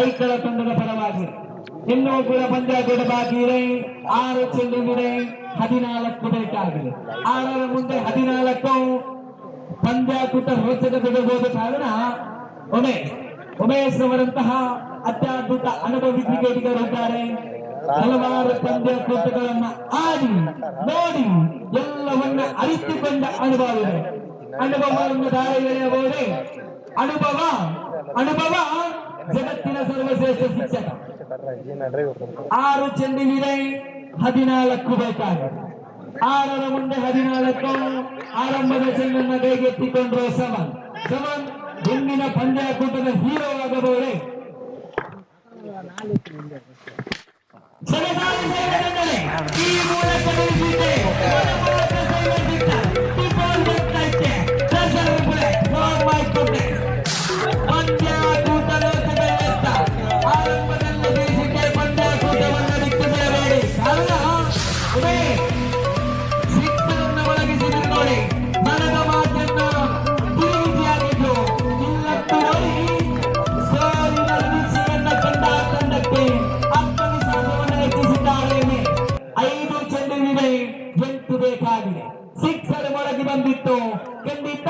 ಐಕಳ ತಂಡದ ಪರವಾಗಿ ಇನ್ನೂ ಕೂಡ ಪಂದ್ಯ ಬಾಕಿ ಇದೆ. 6 ಚೆಂಡಿಗಿದೆ, 14 ಬೇಕಾಗಿದೆ. 6ರ ಮುಂದೆ 14 ಪಂದ್ಯಾಕೂಟ ರೋಚಕ ಬಿಡಬಹುದು. ಕಾರಣ ಉಮೇಶ್ ಅವರಂತಹ ಅತ್ಯದ್ಭುತ ಅನುಭವಿ ಕ್ರಿಕೆಟಿಗರಿದ್ದಾರೆ. ಹಲವಾರು ಪಂದ್ಯಾಕೂಟಗಳನ್ನ ಆಡಿ ನೋಡಿ ಎಲ್ಲವನ್ನ ಅರಿತುಕೊಂಡ ಅನುಭವ ಇದೆ. ಅನುಭವವನ್ನು ದಾರಿ ಎಳೆಯಬಹುದೇ? ಅನುಭವ ಜಗತ್ತಿನ ಸರ್ವಶ್ರೇಷ್ಠ ಶಿಕ್ಷಕ. 6 ಚೆಂಡಿಗಿದೆ, 14 ಬೇಕಾಗಿದೆ. 6ರ ಮುಂದೆ 14. ಆರಂಭದ ಚೆಂಡನ್ನು ಕೈಗೆತ್ತಿಕೊಂಡ್ರು ಸಮನ್. ಹಿಂದಿನ ಪಂದ್ಯಾಕೂಟದ ಹೀರೋ ಆಗಬಹುದೇ? ಈ ಮೂಲಕ ಬೇಕಾಗಿದೆ. 6 ಮೊಳಗಿ ಬಂದಿತ್ತು ಖಂಡಿತ